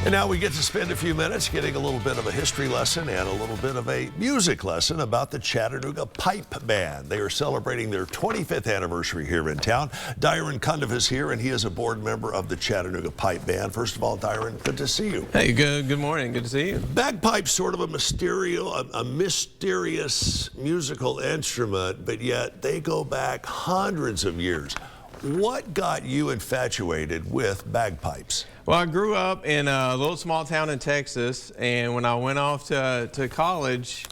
And now we get to spend a few minutes getting a little bit of a history lesson and a little bit of a music lesson about the Chattanooga Pipe Band. They are celebrating their 25th anniversary here in town. Dyron Cundiff is here, and he is a board member of the Chattanooga Pipe Band. First of all, Dyron, good to see you. Hey, good morning. Good to see you. Bagpipe's sort of a mysterious musical instrument, but yet they go back hundreds of years. What got you infatuated with bagpipes? Well, I grew up in a little small town in Texas, and when I went off to college,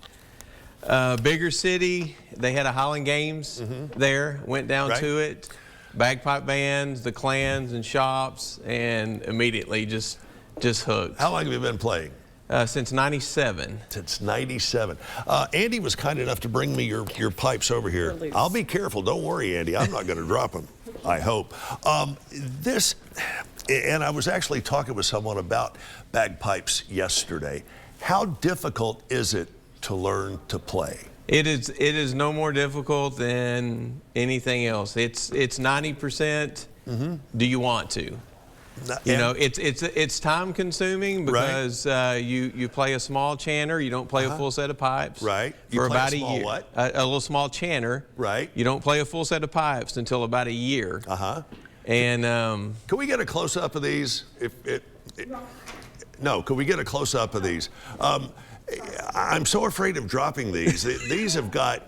bigger city, they had a Highland Games there, went down to it, bagpipe bands, the clans and shops, and immediately just hooked. How long have you been playing? Since '97. Since '97. Andy was kind enough to bring me your pipes over here. Release. I'll be careful. Don't worry, Andy. I'm not going to drop them, I hope. And I was actually talking with someone about bagpipes yesterday. How difficult is it to learn to play? It is no more difficult than anything else. It's 90%. Do you want to? You know, it's time consuming because you play a small chanter, you don't play a full set of pipes. Right. You for play about a small year. what? A little small chanter. Right. You don't play a full set of pipes until about a year. And can we get a close up of these? No, can we get a close up of these? I'm so afraid of dropping these. These have got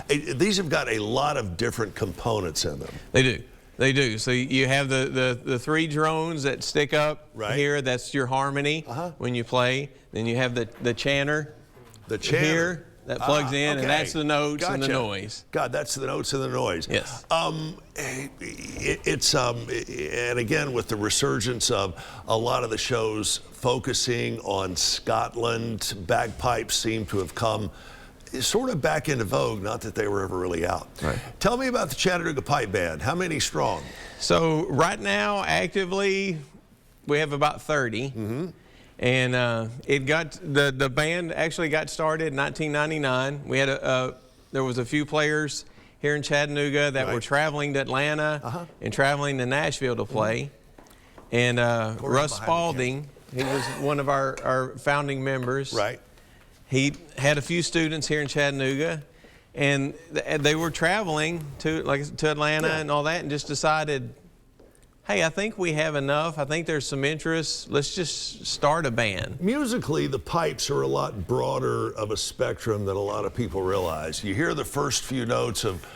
these have got a lot of different components in them. They do. They do. So you have the three drones that stick up here. That's your harmony when you play. Then you have the chanter. The chanter here that plugs in, and that's the notes and the noise. God, that's the notes and the noise. Yes. And again, with the resurgence of a lot of the shows focusing on Scotland, bagpipes seem to have come sort of back into vogue, not that they were ever really out. Tell me about the Chattanooga Pipe Band. How many strong? So right now, actively, we have about 30. And the band actually got started in 1999. We had there was a few players here in Chattanooga that were traveling to Atlanta and traveling to Nashville to play. And Russ Spalding, he was one of our founding members. He had a few students here in Chattanooga, and they were traveling to Atlanta and all that, and just decided, hey, I think we have enough. I think there's some interest. Let's just start a band. Musically, the pipes are a lot broader of a spectrum than a lot of people realize. You hear the first few notes of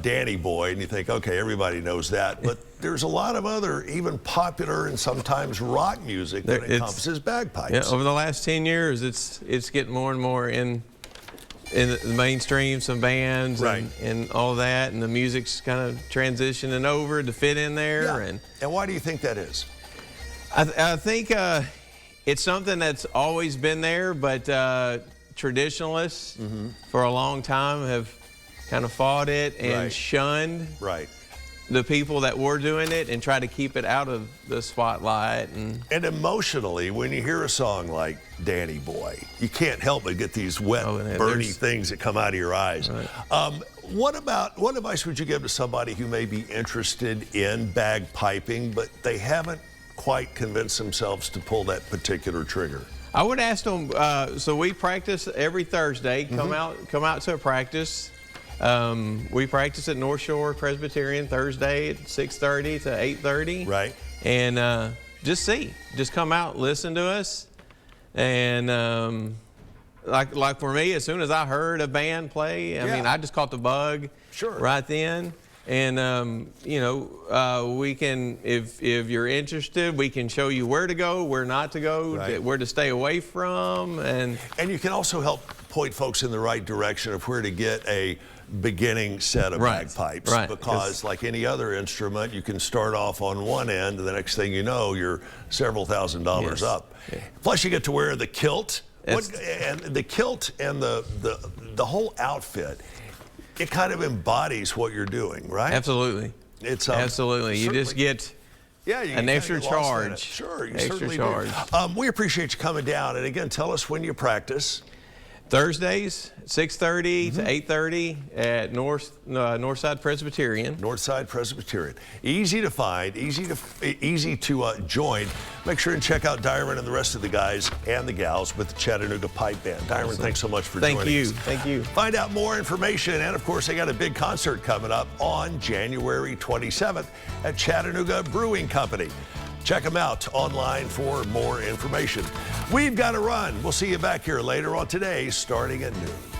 Danny Boy, and you think, okay, everybody knows that. But there's a lot of other, even popular and sometimes rock music that encompasses bagpipes. Yeah, over the last 10 years, it's getting more and more in the mainstream, some bands and all that, and the music's kind of transitioning over to fit in there. And why do you think that is? I think it's something that's always been there, but traditionalists for a long time have kind of fought it and shunned the people that were doing it and try to keep it out of the spotlight. And emotionally, when you hear a song like Danny Boy, you can't help but get these wet, burny things that come out of your eyes. What advice would you give to somebody who may be interested in bagpiping, but they haven't quite convinced themselves to pull that particular trigger? I would ask them, so we practice every Thursday, come out to a practice. We practice at North Shore Presbyterian Thursday at 6:30 to 8:30. And just come out, listen to us. And like for me, as soon as I heard a band play, I mean, I just caught the bug right then. And you know, we can, if you're interested, we can show you where to go, where not to go, where to stay away from, and you can also help point folks in the right direction of where to get a beginning set of bagpipes, because like any other instrument, you can start off on one end, and the next thing you know, you're several $1,000s up. Plus, you get to wear the kilt, and the kilt and the whole outfit. It kind of embodies what you're doing, right? Absolutely. It's absolutely. You just get an extra charge. Sure, you certainly do. We appreciate you coming down, and again, tell us when you practice. Thursdays, 6:30 to 8:30 at Northside Presbyterian. Northside Presbyterian. Easy to find, easy to join. Make sure and check out Diamond and the rest of the guys and the gals with the Chattanooga Pipe Band. Diamond, awesome. Thanks so much for joining us. Thank you. Find out more information, and of course, they got a big concert coming up on January 27th at Chattanooga Brewing Company. Check them out online for more information. We've got to run. We'll see you back here later on today, starting at noon.